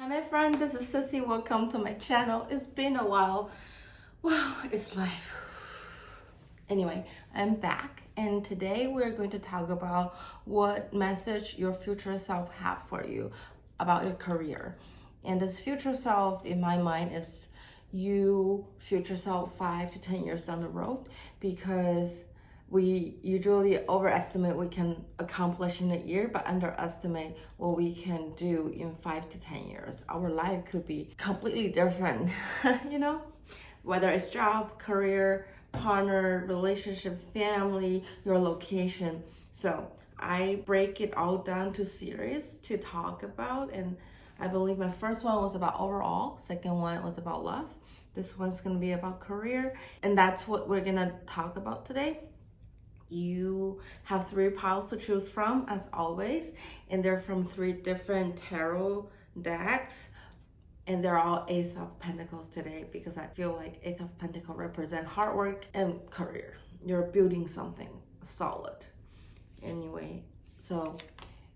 my friend, this is Cissy. Welcome to my channel. It's been a while. Wow, it's life. Anyway, I'm back, and today we're going to talk about what message your future self have for you about your career. And this future self, in my mind, is you future self 5 to 10 years down the road, because we usually overestimate what we can accomplish in a year, but underestimate what we can do in 5 to 10 years. Our life could be completely different, whether it's job, career, partner, relationship, family, your location. So I break it all down to series to talk about, and I believe my first one was about overall, second one was about love. This one's gonna be about career, and that's what we're gonna talk about today. You have 3 piles to choose from, as always, and they're from 3 different tarot decks, and they're all Ace of Pentacles today, because I feel like Ace of Pentacles represent hard work and career. You're building something solid. Anyway, so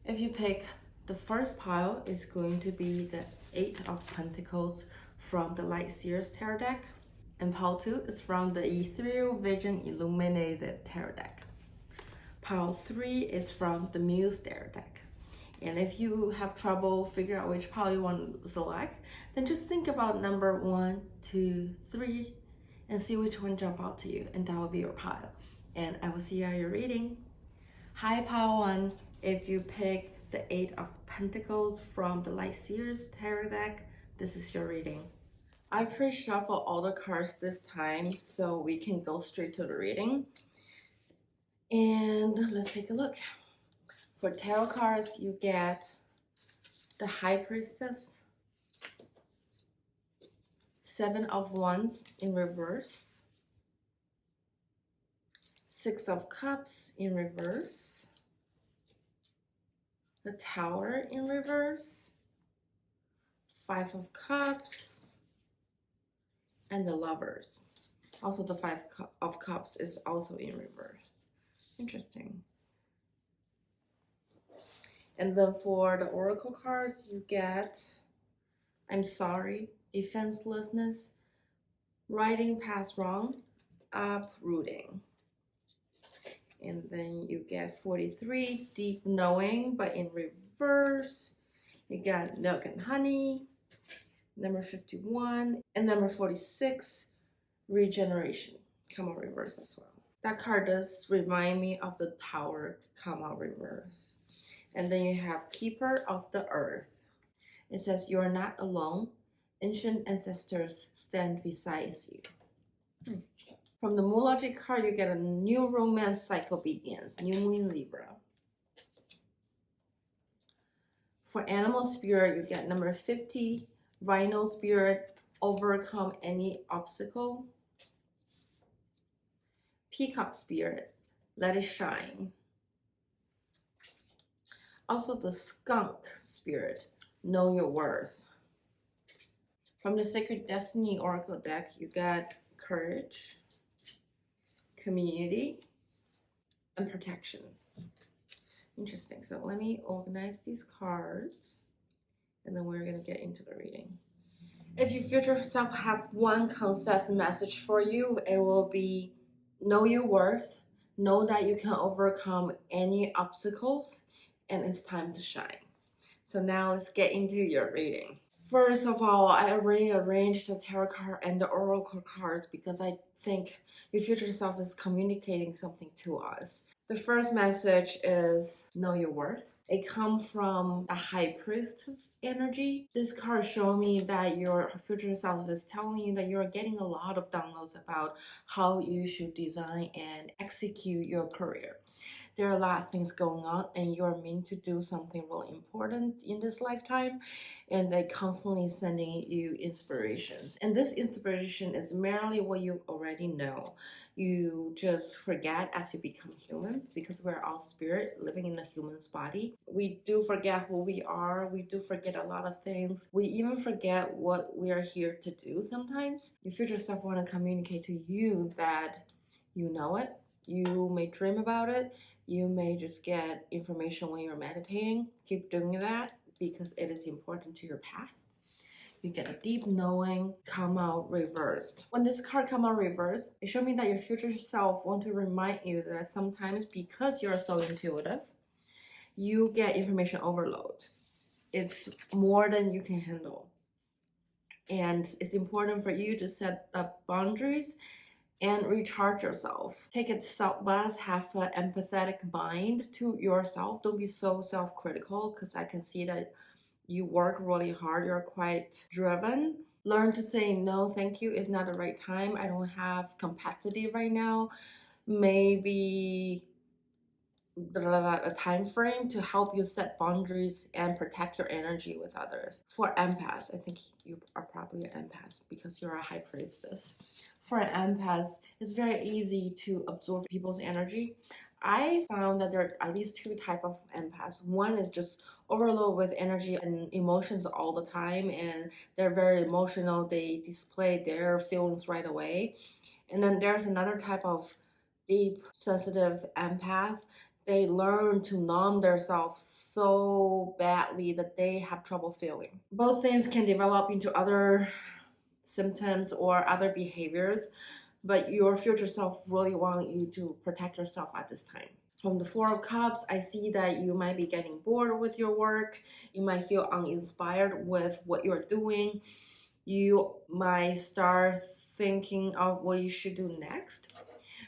if you pick the first pile, it's going to be the 8 of Pentacles from the Light Seers Tarot deck. And pile 2 is from the Ethereal Vision Illuminated Tarot deck. Pile 3 is from the Muse Tarot deck. And if you have trouble figuring out which pile you want to select, then just think about number 1, 2, 3, and see which one jump out to you, and that will be your pile. And I will see you at your reading. Hi, pile 1. If you pick the 8 of Pentacles from the Light Seers Tarot deck, this is your reading. I pre-shuffle all the cards this time so we can go straight to the reading. And let's take a look. For tarot cards, you get the High Priestess, 7 of Wands in reverse, 6 of Cups in reverse, the Tower in reverse, 5 of Cups, and the Lovers. Also, the 5 of Cups is also in reverse. Interesting. And then for the Oracle cards, you get I'm sorry, defenselessness, righting past wrong, uprooting. And then you get 43, deep knowing, but in reverse. You got milk and honey, number 51, and number 46, regeneration, come out reverse as well. That card does remind me of the Tower come out reverse. And then you have Keeper of the Earth. It says, you are not alone. Ancient ancestors stand beside you. From the Moon Logic card, you get a new romance cycle begins, new moon in Libra. For Animal Spirit, you get number 50, Rhino Spirit, overcome any obstacle. Peacock Spirit, let it shine. Also the Skunk Spirit, know your worth. From the Sacred Destiny Oracle deck, you got courage, community, and protection. Interesting. So let me organize these cards, and then we're going to get into the reading. If your future self have one concise message for you, it will be know your worth, know that you can overcome any obstacles, and it's time to shine. So now let's get into your reading. First of all, I already arranged the tarot card and the oracle cards because I think your future self is communicating something to us. The first message is know your worth. It comes from a High Priestess energy. This card shows me that your future self is telling you that you're getting a lot of downloads about how you should design and execute your career. There are a lot of things going on, and you're meant to do something really important in this lifetime, and they're constantly sending you inspirations. And this inspiration is merely what you already know. You just forget as you become human, because we're all spirit living in a human's body. We do forget who we are. We do forget a lot of things. We even forget what we are here to do sometimes. Your future self want to communicate to you that you know it. You may dream about it. You may just get information when you're meditating. Keep doing that because it is important to your path. You get a deep knowing come out reversed. When this card come out reversed, it shows me that your future self want to remind you that sometimes because you're so intuitive, you get information overload. It's more than you can handle. And it's important for you to set up boundaries and recharge yourself. Take a self-blast, have an empathetic mind to yourself. Don't be so self-critical, because I can see that you work really hard. You're quite driven. Learn to say no, thank you. It's not the right time. I don't have capacity right now. Maybe a time frame to help you set boundaries and protect your energy with others. For empaths, I think you are probably an empath because you're a high priestess. For an empath, it's very easy to absorb people's energy. I found that there are at least two types of empaths. One is just overload with energy and emotions all the time, and they're very emotional. They display their feelings right away. And then there's another type of deep, sensitive empath. They learn to numb themselves so badly that they have trouble feeling. Both things can develop into other symptoms or other behaviors, but your future self really want you to protect yourself at this time. From the Four of Cups, I see that you might be getting bored with your work. You might feel uninspired with what you're doing. You might start thinking of what you should do next.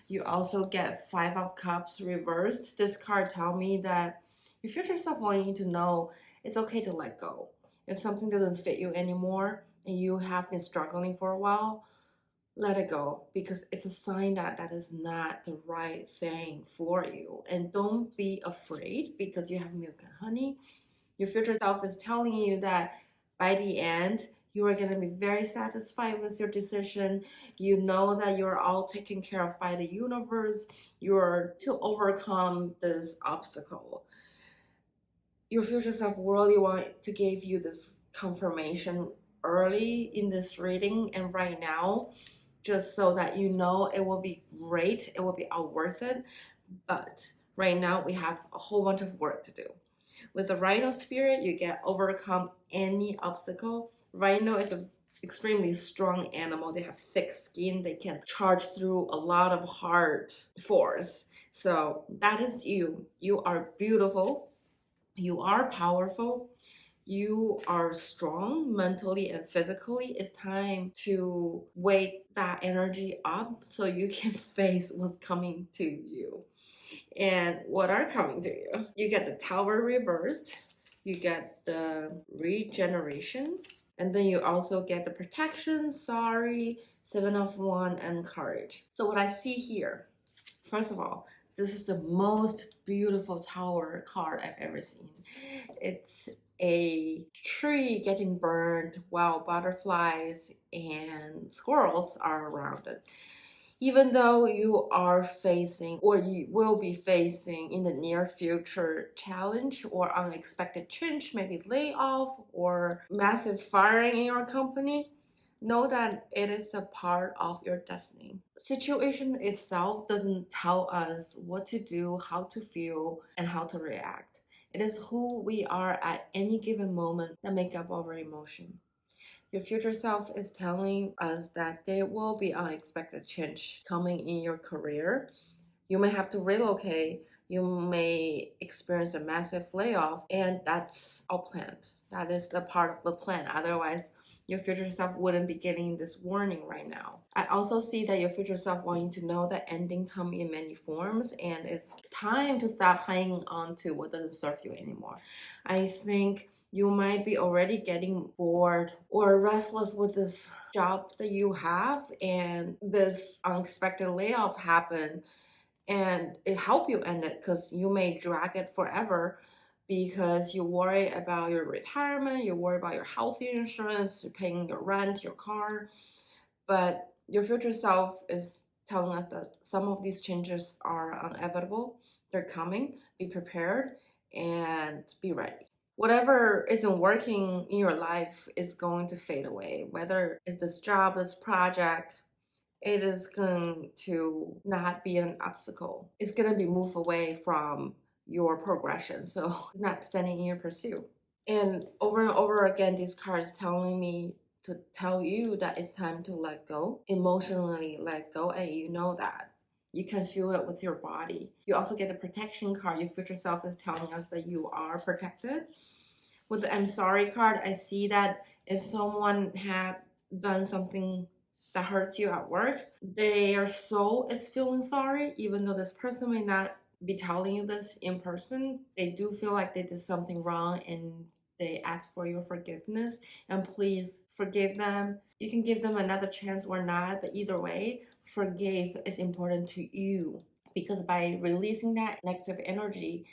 You also get Five of Cups reversed. This card tells me that your future self wants you to know it's okay to let go. If something doesn't fit you anymore and you have been struggling for a while, let it go, because it's a sign that that is not the right thing for you. And don't be afraid, because you have milk and honey. Your future self is telling you that by the end, you are going to be very satisfied with your decision. You know that you're all taken care of by the universe. You're to overcome this obstacle. Your future self really want to give you this confirmation early in this reading and right now, just so that you know it will be great. It will be all worth it. But right now we have a whole bunch of work to do. With the rhino spirit, you get overcome any obstacle. Rhino is an extremely strong animal. They have thick skin. They can charge through a lot of hard force. So that is you. You are beautiful. You are powerful. You are strong mentally and physically. It's time to wake that energy up so you can face what's coming to you. And what are coming to you? You get the Tower reversed, you get the regeneration, and then you also get the protection, sorry, Seven of Wands, and courage. So what I see here, first of all, this is the most beautiful Tower card I've ever seen. It's a tree getting burned while butterflies and squirrels are around it. Even though you are facing or you will be facing in the near future challenge or unexpected change, maybe layoff or massive firing in your company, know that it is a part of your destiny. Situation itself doesn't tell us what to do, how to feel, and how to react. It is who we are at any given moment that make up our emotion. Your future self is telling us that there will be unexpected change coming in your career. You may have to relocate. You may experience a massive layoff, and that's all planned. That is the part of the plan. Otherwise, your future self wouldn't be getting this warning right now. I also see that your future self wants you to know that ending come in many forms, and it's time to stop hanging on to what doesn't serve you anymore. I think you might be already getting bored or restless with this job that you have, and this unexpected layoff happened, and it helped you end it, because you may drag it forever because you worry about your retirement, you worry about your health insurance, you're paying your rent, your car. But your future self is telling us that some of these changes are inevitable. They're coming. Be prepared and be ready. Whatever isn't working in your life is going to fade away. Whether it's this job, this project, it is going to not be an obstacle. It's going to be moved away from your progression. So it's not standing in your pursuit. And over again, these cards telling me to tell you that it's time to let go, emotionally let go, and you know that. You can feel it with your body. You also get the protection card. Your future self is telling us that you are protected. With the I'm sorry card, I see that if someone had done something that hurts you at work, their soul is feeling sorry, even though this person may not be telling you this in person. They do feel like they did something wrong and they ask for your forgiveness. And please forgive them. You can give them another chance or not, but either way, forgive is important to you, because by releasing that negative energy,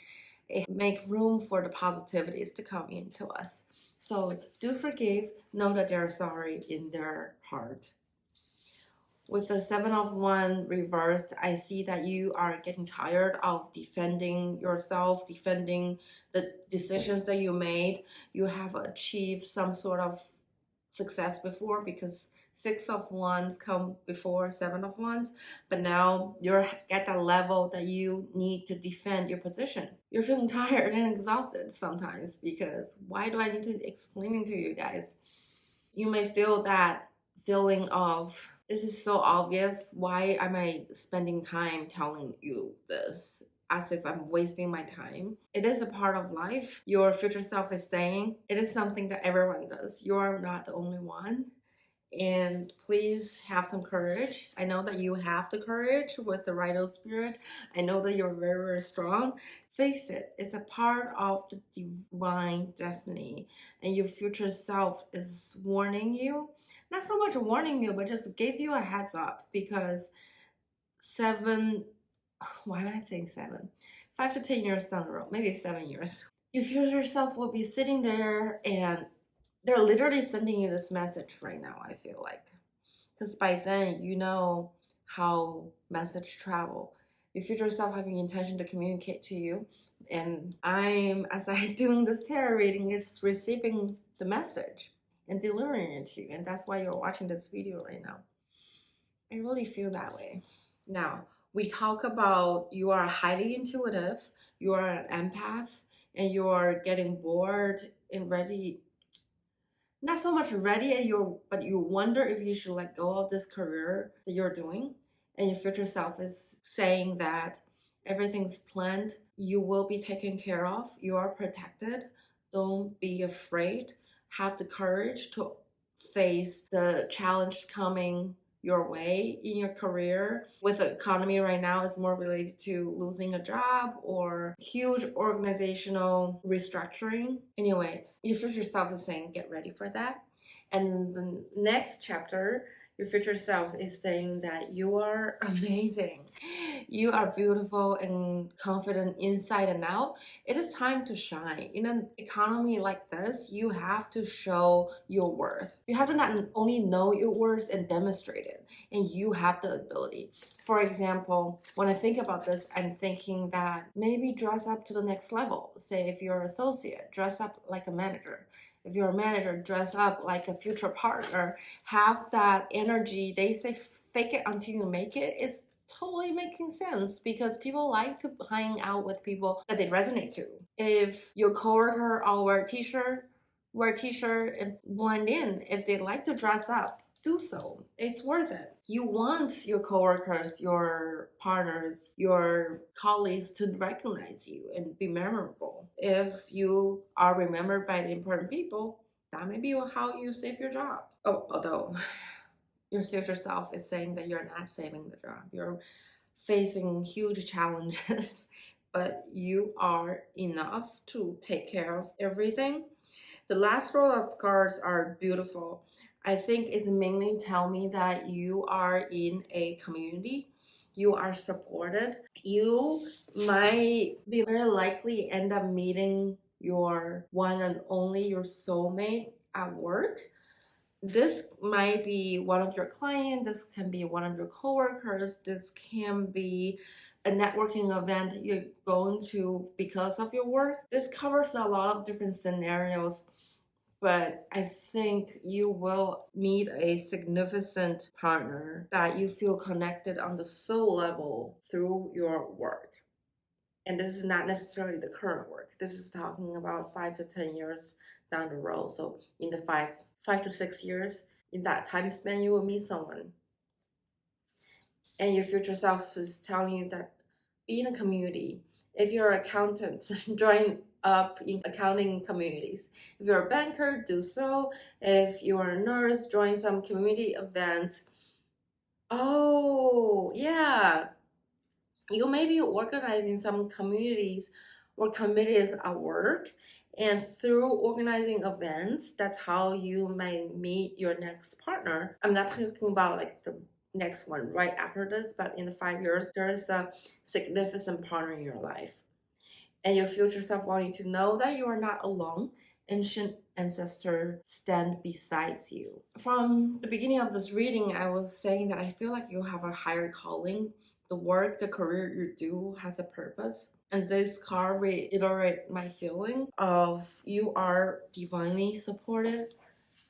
it make room for the positivities to come into us. So do forgive, know that they're sorry in their heart. With the Seven of Wands reversed, I see that you are getting tired of defending yourself, defending the decisions that you made. You have achieved some sort of success before, because Six of Wands come before Seven of Wands, but now you're at that level that you need to defend your position. You're feeling tired and exhausted sometimes, because why do I need to explain it to you guys? You may feel that feeling of, this is so obvious, why am I spending time telling you this as if I'm wasting my time? It is a part of life. Your future self is saying it is something that everyone does. You are not the only one. And please have some courage. I know that you have the courage with the Rhino spirit. I know that you're very, very strong. Face it, it's a part of the divine destiny. And your future self is warning you. Not so much warning you, but just gave you a heads up, because seven, why am I saying seven? 5 to 10 years down the road, maybe 7 years. Your future self will be sitting there and they're literally sending you this message right now, I feel like. Because by then, you know how message travel. Your future self having the intention to communicate to you. And I'm, as I'm doing this tarot reading, it's receiving the message and delivering it to you. And that's why you're watching this video right now. I really feel that way. Now, we talk about you are highly intuitive, you are an empath, and you are getting bored and ready, not so much ready, and but you wonder if you should let go of this career that you're doing. And your future self is saying that everything's planned, you will be taken care of, you are protected. Don't be afraid. Have the courage to face the challenge coming your way in your career. With the economy right now, is more related to losing a job or huge organizational restructuring. Anyway, your future self is saying get ready for that. And the next chapter, your future self is saying that you are amazing. You are beautiful and confident inside and out. It is time to shine. In an economy like this, you have to show your worth. You have to not only know your worth and demonstrate it, and you have the ability. For example, when I think about this, I'm thinking that maybe dress up to the next level. Say if you're an associate, dress up like a manager. If you're a manager, dress up like a future partner. Have that energy. They say fake it until you make it. It's totally making sense, because people like to hang out with people that they resonate to. If your coworker all wear t-shirt and blend in. If they like to dress up, do so. It's worth it. You want your coworkers, your partners, your colleagues to recognize you and be memorable. If you are remembered by the important people, that may be how you save your job. Oh, although your future self is saying that you're not saving the job. You're facing huge challenges, but you are enough to take care of everything. The last row of cards are beautiful. I think it's mainly tell me that you are in a community. You are supported. You might be very likely end up meeting your one and only, your soulmate at work. This might be one of your clients, this can be one of your coworkers, this can be a networking event you're going to because of your work. This covers a lot of different scenarios, but I think you will meet a significant partner that you feel connected on the soul level through your work. And this is not necessarily the current work. This is talking about 5 to 10 years down the road. So in the 5 to 6 years. In that time span, you will meet someone. And your future self is telling you that be in a community. If you're an accountant, join up in accounting communities. If you're a banker, do so. If you're a nurse, join some community events. Oh, yeah. You may be organizing some communities or committees at work, and through organizing events, that's how you may meet your next partner. I'm not talking about like the next one right after this, but in the 5 years, there is a significant partner in your life. And your future self want you to know that you are not alone. Ancient ancestors stand beside you. From the beginning of this reading, I was saying that I feel like you have a higher calling. The work, the career you do has a purpose. And this card reiterate my feeling of you are divinely supported.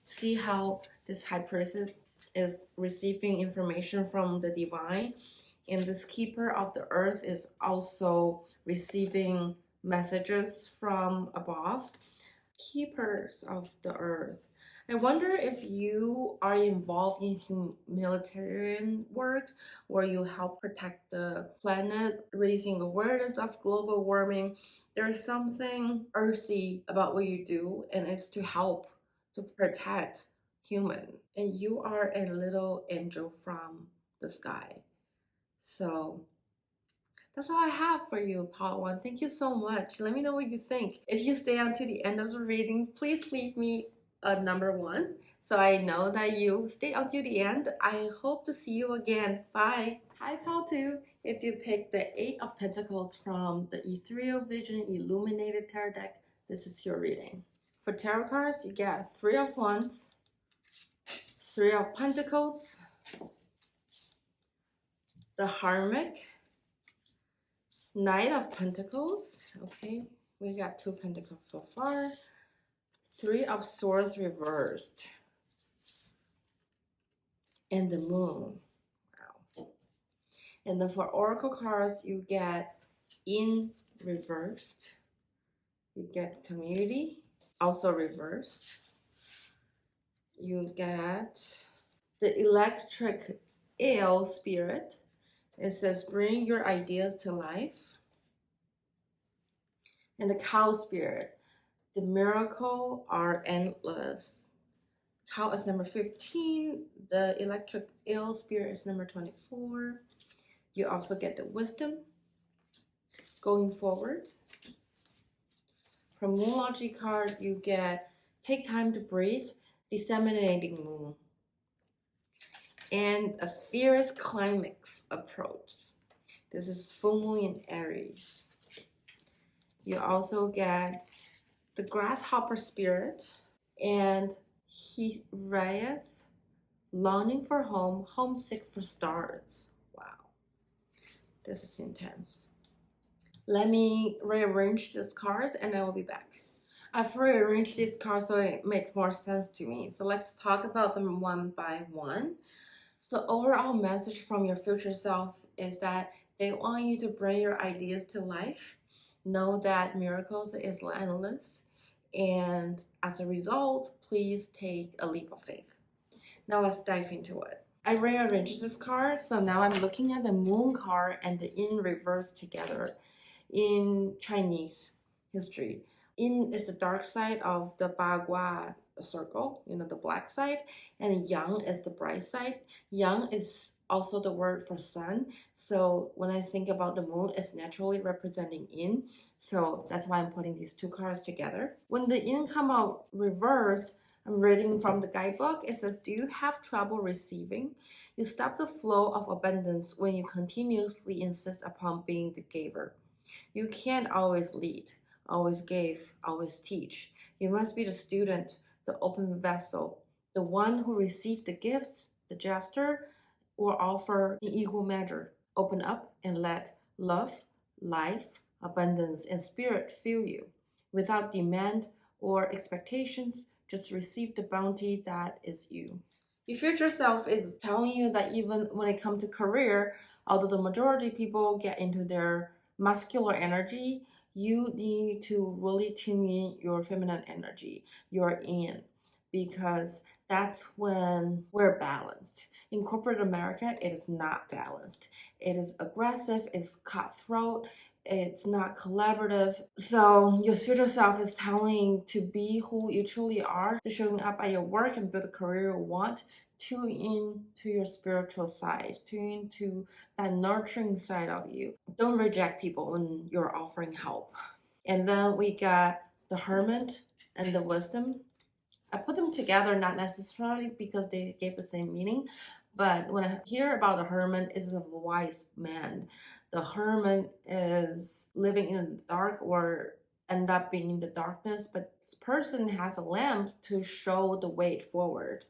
See how this high priestess is receiving information from the divine, and this keeper of the earth is also receiving messages from above. Keepers of the earth. I wonder if you are involved in humanitarian work where you help protect the planet, raising awareness of global warming. There's something earthy about what you do, and it's to help to protect human. And you are a little angel from the sky. So that's all I have for you, part one. Thank you so much. Let me know what you think. If you stay until the end of the reading, please leave me a number 1 so I know that you stay until the end. I hope to see you again. Bye. Hi, pal 2. If you pick the 8 of Pentacles from the Ethereal Vision Illuminated Tarot deck, this is your reading. For tarot cards, you get 3 of Wands, 3 of Pentacles, the Hermit, Knight of Pentacles. Okay, we got 2 Pentacles so far. 3 of Swords reversed. And the Moon. Wow. And then for Oracle cards, you get in reversed. You get Community, also reversed. You get the Electric Eel Spirit. It says, bring your ideas to life. And the Cow Spirit. The miracle are endless. Cow is number 15. The Electric Eel Spirit is number 24. You also get the Wisdom going forward. From Moonlogy card, you get Take Time to Breathe, Disseminating Moon, and a Fierce Climax Approach. This is full moon in Aries. You also get the Grasshopper Spirit and He Rayeth, Longing for Home, Homesick for Stars. Wow, this is intense. Let me rearrange these cards and I will be back. I've rearranged these cards so it makes more sense to me. So let's talk about them one by one. So the overall message from your future self is that they want you to bring your ideas to life. Know that miracles is endless. And as a result, please take a leap of faith. Now let's dive into it. I rearranged this card, so now I'm looking at the Moon card and the In reverse together. In Chinese history, Yin is the dark side of the Bagua circle, the black side, and Yang is the bright side. Yang is also the word for sun. So when I think about the moon, it's naturally representing Yin. So that's why I'm putting these 2 cards together. When the Yin come out reverse, I'm reading from the guidebook. It says, do you have trouble receiving? You stop the flow of abundance when you continuously insist upon being the giver. You can't always lead, always give, always teach. You must be the student, the open vessel, the one who received the gifts, the gesture, or offer in equal measure. Open up and let love, life, abundance, and spirit fill you. Without demand or expectations, just receive the bounty that is you. Your future self is telling you that even when it comes to career, although the majority of people get into their masculine energy, you need to really tune in your feminine energy, your yin. because that's when we're balanced. In corporate America, it is not balanced. It is aggressive, it's cutthroat, it's not collaborative. So your future self is telling to be who you truly are, to showing up at your work and build a career you want. Tune in to your spiritual side, tune into that nurturing side of you. Don't reject people when you're offering help. And then we got the hermit and the wisdom. I put them together not necessarily because they gave the same meaning, but when I hear about the hermit, is a wise man. The hermit is living in the dark or end up being in the darkness, but this person has a lamp to show the way forward.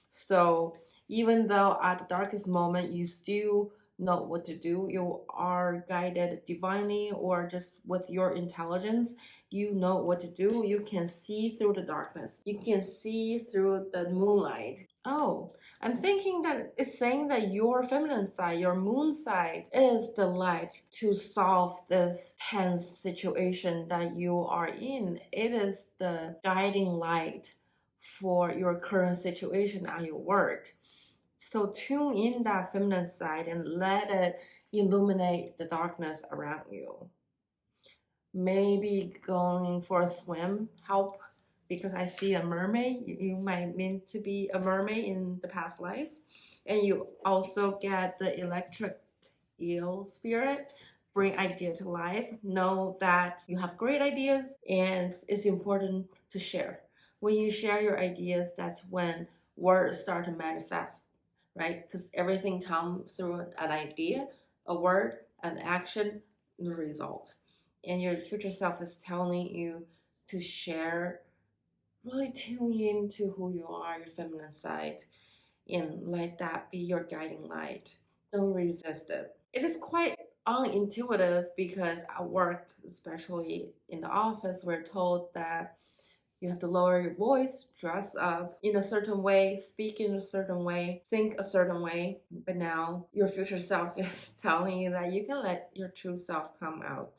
So even though at the darkest moment you still know what to do, you are guided divinely or just with your intelligence, you know what to do. You can see through the darkness. You can see through the moonlight. Oh, I'm thinking that it's saying that your feminine side, your moon side, is the light to solve this tense situation that you are in. It is the guiding light for your current situation at your work. So tune in that feminine side and let it illuminate the darkness around you. Maybe going for a swim help because I see a mermaid. You might mean to be a mermaid in the past life. And you also get the electric eel spirit. Bring idea to life. Know that you have great ideas and it's important to share. When you share your ideas, that's when words start to manifest, right? Because everything comes through an idea, a word, an action, the result. And your future self is telling you to share, really tune into who you are, your feminine side, and let that be your guiding light. Don't resist it. It is quite unintuitive because at work, especially in the office, we're told that you have to lower your voice, dress up in a certain way, speak in a certain way, think a certain way. But now your future self is telling you that you can let your true self come out.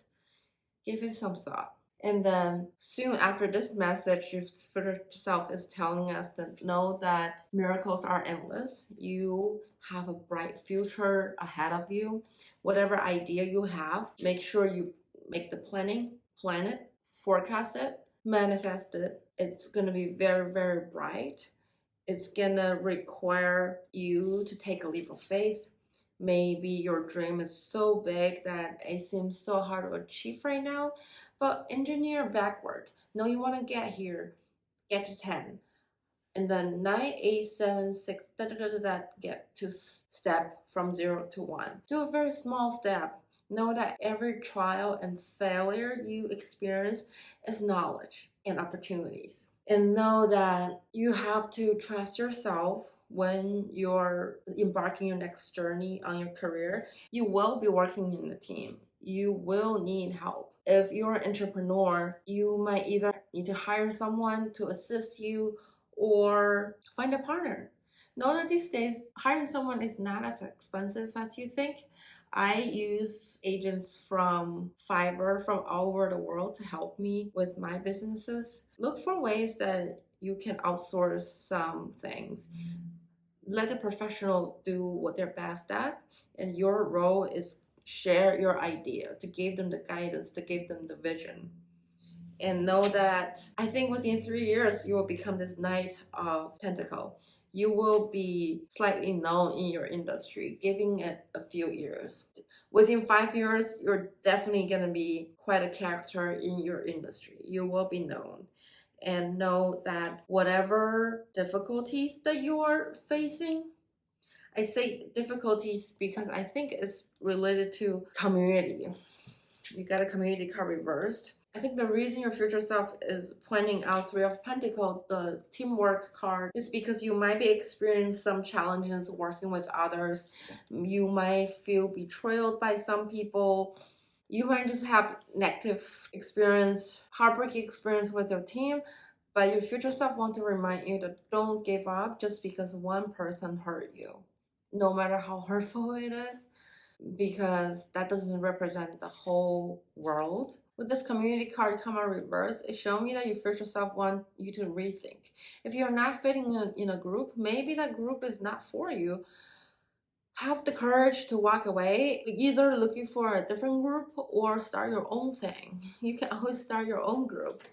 Give it some thought. And then soon after this message, your future self is telling us that know that miracles are endless. You have a bright future ahead of you. Whatever idea you have, make sure you make the planning, plan it, forecast it, manifest it. It's going to be very, very bright. It's going to require you to take a leap of faith. Maybe your dream is so big that it seems so hard to achieve right now, but engineer backward. No, you want to get here, get to 10. And then 9, 8, 7, 6, get to step from 0 to 1. Do a very small step. Know that every trial and failure you experience is knowledge and opportunities. And know that you have to trust yourself when you're embarking your next journey on your career. You will be working in a team. You will need help. If you're an entrepreneur, you might either need to hire someone to assist you or find a partner. Know that these days, hiring someone is not as expensive as you think. I use agents from Fiverr from all over the world to help me with my businesses. Look for ways that you can outsource some things. Let the professional do what they're best at, and your role is share your idea, to give them the guidance, to give them the vision. And know that I think within 3 years, you will become this Knight of Pentacle. You will be slightly known in your industry, giving it a few years. Within 5 years, you're definitely going to be quite a character in your industry. You will be known. And know that whatever difficulties that you are facing, I say difficulties because I think it's related to community. You got a community card reversed. I think the reason your future self is pointing out Three of Pentacles, the teamwork card, is because you might be experiencing some challenges working with others. You might feel betrayed by some people. You might just have negative experience, heartbreaking experience with your team. But your future self wants to remind you that don't give up just because one person hurt you. No matter how hurtful it is, because that doesn't represent the whole world. With this community card come out reverse, it showed me that your future self want you to rethink. If you're not fitting in a group, maybe that group is not for you. Have the courage to walk away, either looking for a different group or start your own thing. You can always start your own group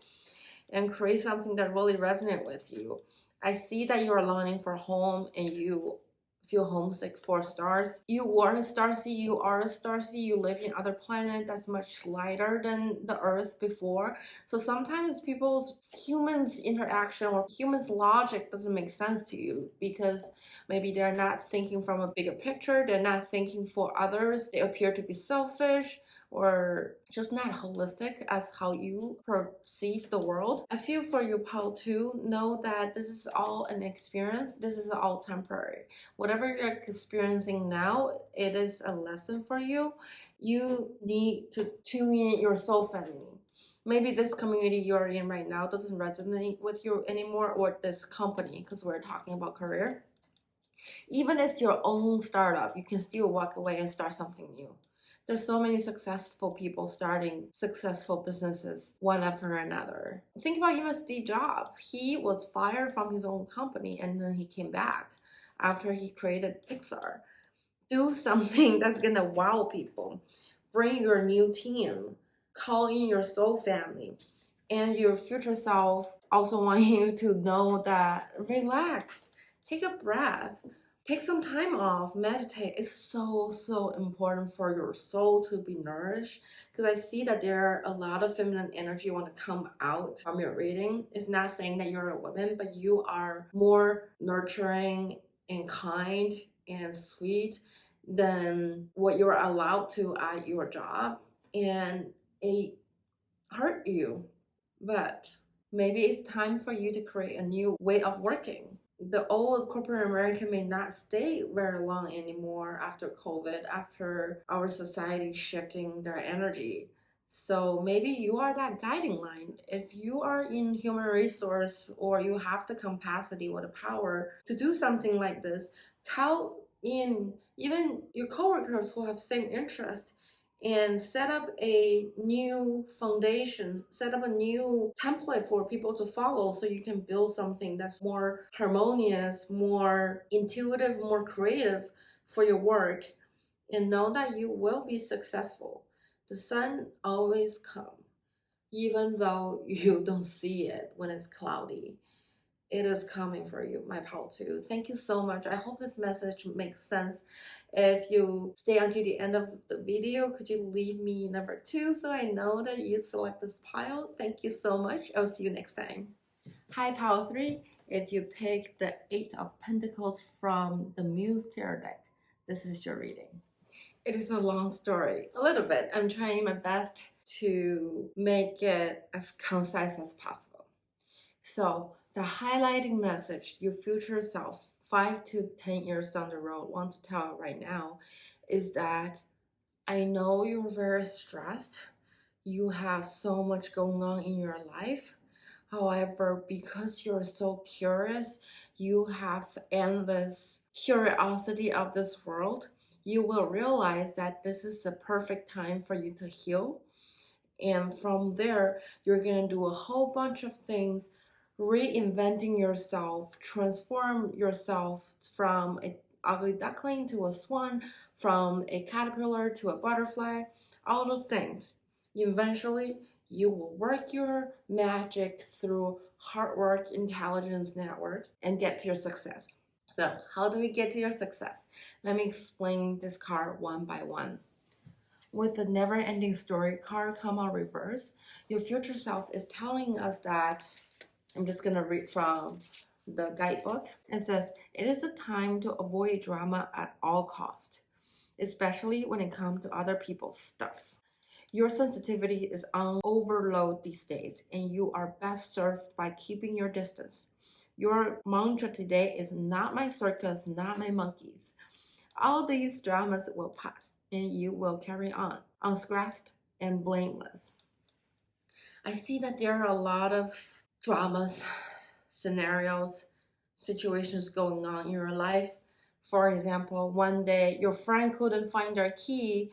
and create something that really resonates with you. I see that you're longing for home and you feel homesick for stars. You were a starseed, you are a starseed, you live in other planet that's much lighter than the earth before. So sometimes people's humans interaction or humans logic doesn't make sense to you because maybe they're not thinking from a bigger picture, they're not thinking for others, they appear to be selfish or just not holistic as how you perceive the world. I feel for you, Paul, too. Know that this is all an experience. This is all temporary. Whatever you're experiencing now, it is a lesson for you. You need to tune in your soul family. Maybe this community you're in right now doesn't resonate with you anymore, or this company, because we're talking about career. Even if it's your own startup, you can still walk away and start something new. There's so many successful people starting successful businesses one after another. Think about even Steve Jobs. He was fired from his own company and then he came back after he created Pixar. Do something that's gonna wow people. Bring your new team. Call in your soul family. And your future self also want you to know that relax, take a breath, take some time off, meditate. It's so important for your soul to be nourished because I see that there are a lot of feminine energy want to come out from your reading. It's not saying that you're a woman, but you are more nurturing and kind and sweet than what you're allowed to at your job, and it hurt you. But maybe it's time for you to create a new way of working. The old corporate America may not stay very long anymore after COVID, after our society shifting their energy. So maybe you are that guiding line. If you are in human resource or you have the capacity or the power to do something like this, call in even your coworkers who have same interest and set up a new foundation, set up a new template for people to follow so you can build something that's more harmonious, more intuitive, more creative for your work, and know that you will be successful. The sun always comes, even though you don't see it when it's cloudy. It is coming for you, my pal, too. Thank you so much. I hope this message makes sense. If you stay until the end of the video, could you leave me number 2 so I know that you select this pile? Thank you so much. I'll see you next time. Hi, pile 3. If you pick the 8 of Pentacles from the Muse Tarot deck, this is your reading. It is a long story, a little bit. I'm trying my best to make it as concise as possible. So the highlighting message your future self 5 to 10 years down the road want to tell right now is that I know you're very stressed. You have so much going on in your life. However, because you're so curious, you have endless curiosity of this world, you will realize that this is the perfect time for you to heal. And from there, you're going to do a whole bunch of things, reinventing yourself, transform yourself from an ugly duckling to a swan, from a caterpillar to a butterfly, all those things. Eventually, you will work your magic through hard work, intelligence network, and get to your success. So, how do we get to your success? Let me explain this card one by one. With the never-ending story card come out reverse, your future self is telling us that, I'm just going to read from the guidebook. It says, it is a time to avoid drama at all costs, especially when it comes to other people's stuff. Your sensitivity is on overload these days, and you are best served by keeping your distance. Your mantra today is not my circus, not my monkeys. All these dramas will pass, and you will carry on, unscratched and blameless. I see that there are a lot of dramas, scenarios, situations going on in your life, For example, one day your friend couldn't find their key,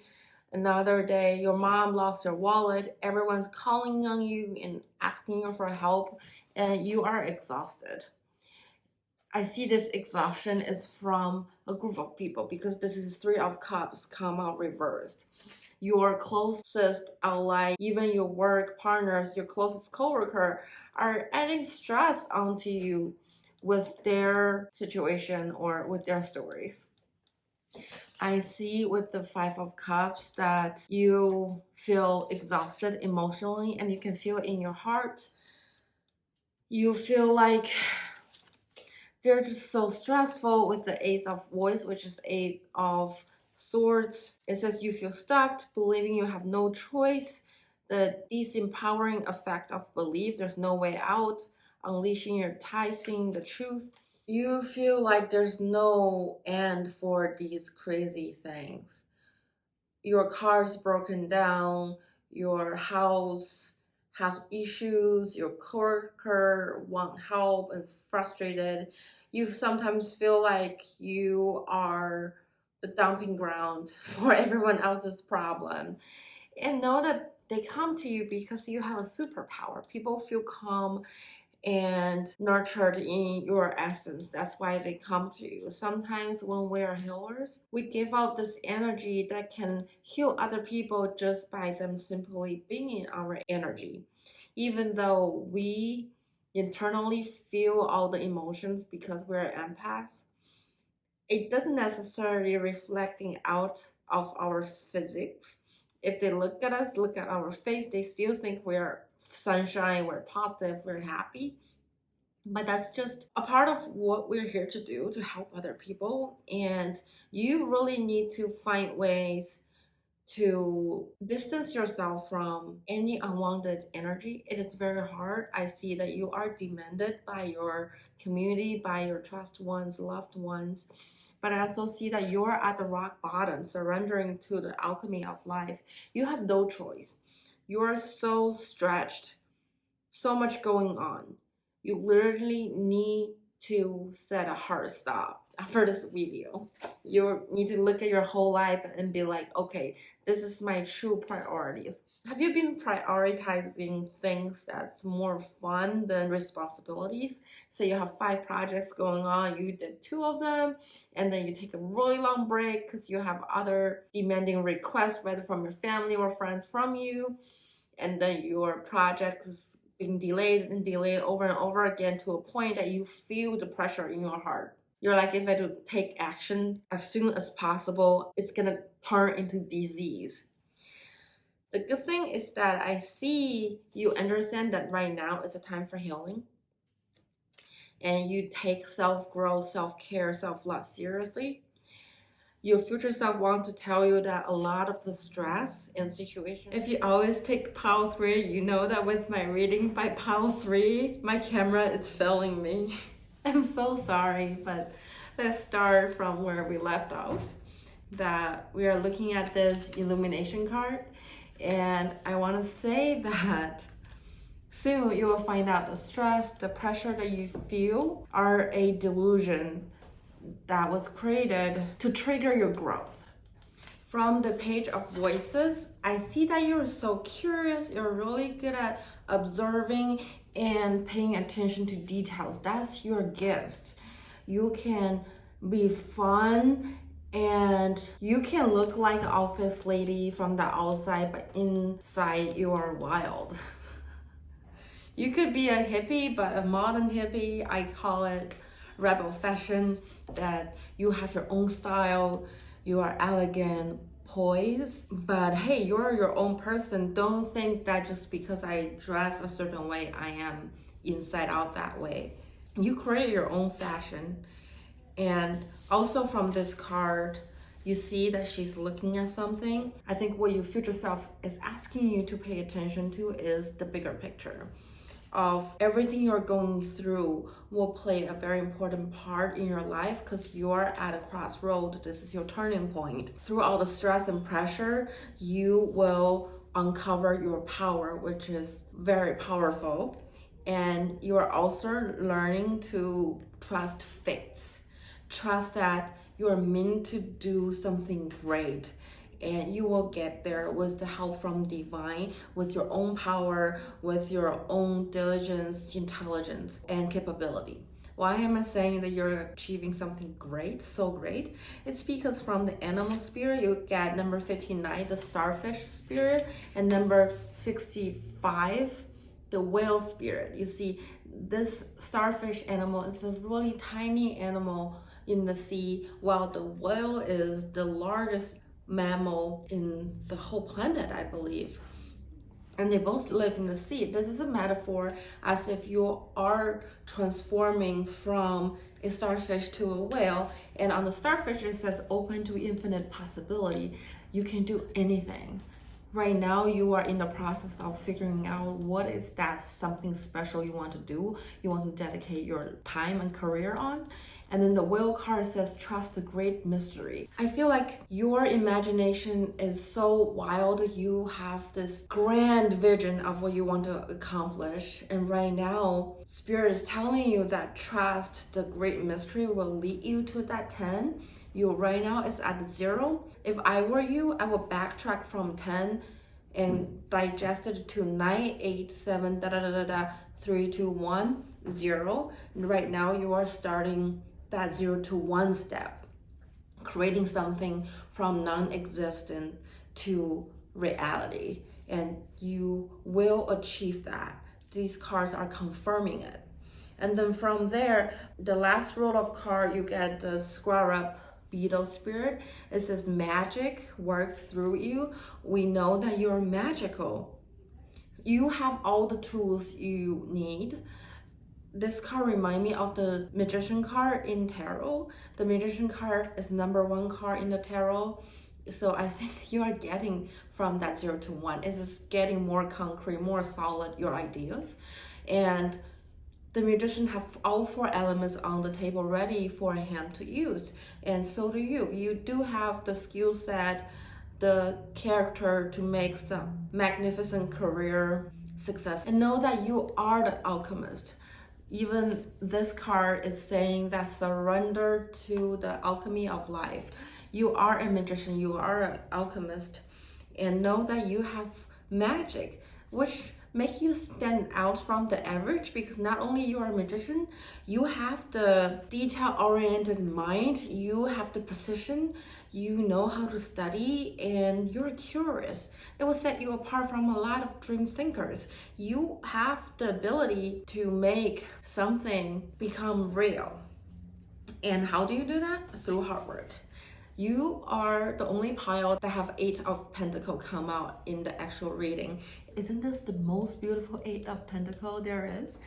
another day your mom lost her wallet, everyone's calling on you and asking you for help, and you are exhausted. I see this exhaustion is from a group of people because this is Three of Cups come out reversed. Your closest ally, even your work partners, your closest coworker, are adding stress onto you with their situation or with their stories. I see with the Five of Cups that you feel exhausted emotionally, and you can feel it in your heart. You feel like they're just so stressful with the Ace of Wands, which is Eight of Swords. It says you feel stuck, believing you have no choice, the disempowering effect of belief, there's no way out, unleashing your ties, seeing the truth. You feel like there's no end for these crazy things. Your car's broken down, your house have issues, your coworker want help and frustrated. You sometimes feel like you are the dumping ground for everyone else's problem. And know that they come to you because you have a superpower. People feel calm and nurtured in your essence. That's why they come to you. Sometimes when we are healers, we give out this energy that can heal other people just by them simply being in our energy. Even though we internally feel all the emotions because we're empaths, it doesn't necessarily reflecting out of our physics. If they look at us, look at our face, they still think we're sunshine, we're positive, we're happy. But that's just a part of what we're here to do, to help other people. And you really need to find ways to distance yourself from any unwanted energy. It is very hard. I see that you are demanded by your community, by your trust ones, loved ones. But I also see that you're at the rock bottom, surrendering to the alchemy of life. You have no choice. You are so stretched, so much going on. You literally need to set a hard stop after this video. You need to look at your whole life and be like, okay, this is my true priorities. Have you been prioritizing things that's more fun than responsibilities? So you have 5 projects going on, you did 2 of them, and then you take a really long break because you have other demanding requests, whether from your family or friends from you, and then your project is being delayed and delayed over and over again to a point that you feel the pressure in your heart. You're like, if I don't take action as soon as possible, it's gonna turn into disease. The good thing is that I see you understand that right now is a time for healing. And you take self-growth, self-care, self-love seriously. Your future self wants to tell you that a lot of the stress and situation. If you always pick pile 3, you know that with my reading by pile 3, my camera is failing me. I'm so sorry, but let's start from where we left off. That we are looking at this illumination card, and I want to say that soon you will find out the stress, the pressure that you feel are a delusion that was created to trigger your growth. From the Page of Voices, I see that you're so curious, you're really good at observing and paying attention to details. That's your gift. You can be fun and you can look like an office lady from the outside, but inside you are wild. You could be a hippie, but a modern hippie. I call it rebel fashion, that you have your own style, you are elegant, poised, but hey, you're your own person. Don't think that just because I dress a certain way, I am inside out that way. You create your own fashion. And also from this card, you see that she's looking at something. I think what your future self is asking you to pay attention to is the bigger picture of everything you're going through will play a very important part in your life because you're at a crossroad. This is your turning point. Through all the stress and pressure, you will uncover your power, which is very powerful. And you are also learning to trust fate. Trust that you are meant to do something great, and you will get there with the help from divine, with your own power, with your own diligence, intelligence, and capability. Why am I saying that you're achieving something great, so great? It's because from the animal spirit, you get number 59, the starfish spirit, and number 65, the whale spirit. You see, this starfish animal is a really tiny animal in the sea, while the whale is the largest mammal in the whole planet, I believe. And they both live in the sea. This is a metaphor as if you are transforming from a starfish to a whale. And on the starfish, it says open to infinite possibility. You can do anything. Right now, you are in the process of figuring out what is that something special you want to do, you want to dedicate your time and career on. And then the whale card says, trust the great mystery. I feel like your imagination is so wild. You have this grand vision of what you want to accomplish. And right now, Spirit is telling you that trust the great mystery will lead you to that 10. You right now is at the 0. If I were you, I would backtrack from 10 and digest it to 9, 8, 7, 3, 2, 1, 0. And right now you are starting that 0 to 1 step, creating something from non-existent to reality. And you will achieve that. These cards are confirming it. And then from there, the last roll of card, you get the Squirrel Beetle spirit. It says magic work through you. We know that you're magical. You have all the tools you need. This card reminds me of the Magician card in tarot. The Magician card is number 1 card in the tarot. So I think you are getting from that 0 to 1. It's just getting more concrete, more solid, your ideas. And the Magician have all 4 elements on the table ready for him to use. And so do you. You do have the skill set, the character to make some magnificent career success. And know that you are the alchemist. Even this card is saying that surrender to the alchemy of life. You are a magician, you are an alchemist, and know that you have magic, which make you stand out from the average, because not only you are a magician, you have the detail-oriented mind, you have the precision, you know how to study, and you're curious. It will set you apart from a lot of dream thinkers. You have the ability to make something become real. And how do you do that? Through hard work. You are the only pile that have 8 of Pentacles come out in the actual reading. Isn't this the most beautiful 8 of Pentacles there is?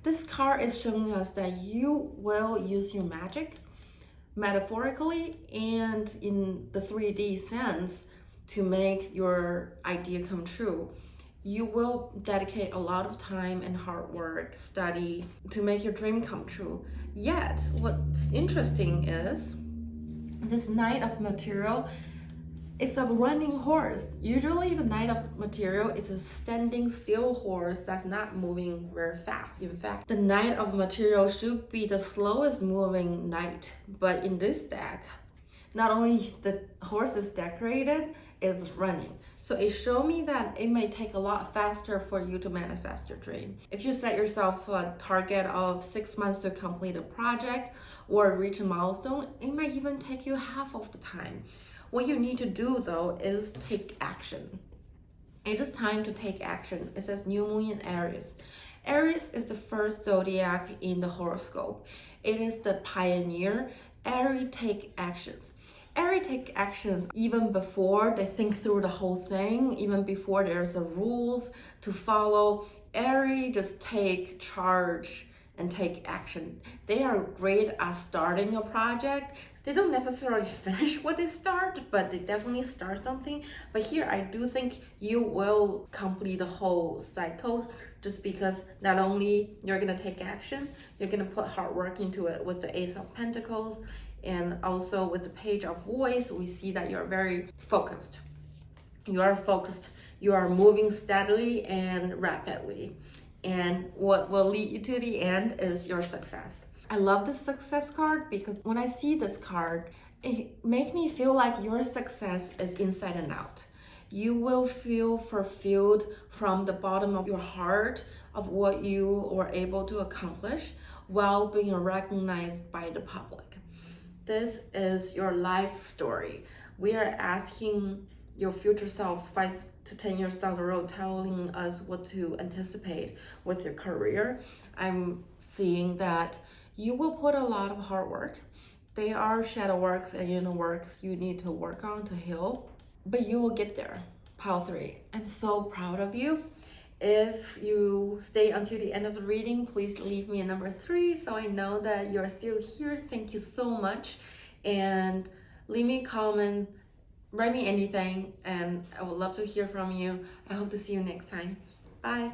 This card is showing us that you will use your magic metaphorically and in the 3D sense to make your idea come true. You will dedicate a lot of time and hard work, study to make your dream come true. Yet, what's interesting is this Knight of Material is a running horse. Usually the Knight of Material is a standing still horse that's not moving very fast. In fact, the Knight of Material should be the slowest moving knight. But in this deck, not only the horse is decorated, it's running. So it showed me that it may take a lot faster for you to manifest your dream. If you set yourself a target of 6 months to complete a project or reach a milestone, it might even take you half of the time. What you need to do though is take action. It is time to take action. It says new moon in Aries. Aries is the first zodiac in the horoscope. It is the pioneer. Aries take actions. Aries take actions even before they think through the whole thing, even before there's a rules to follow. Aries just take charge and take action. They are great at starting a project. They don't necessarily finish what they start, but they definitely start something. But here, I do think you will complete the whole cycle, just because not only you're gonna take action, you're gonna put hard work into it with the Ace of Pentacles, and also with the Page of Voice, we see that you're very focused. You are focused, you are moving steadily and rapidly. And what will lead you to the end is your success. I love the success card because when I see this card, it makes me feel like your success is inside and out. You will feel fulfilled from the bottom of your heart of what you were able to accomplish while being recognized by the public. This is your life story. We are asking your future self 5 to 10 years down the road, telling us what to anticipate with your career. I'm seeing that you will put a lot of hard work. They are shadow works and inner works you need to work on to heal, but you will get there. Pile 3. I'm so proud of you. If you stay until the end of the reading, please leave me a number 3 so I know that you're still here. Thank you so much. And leave me a comment, write me anything, and I would love to hear from you. I hope to see you next time. Bye.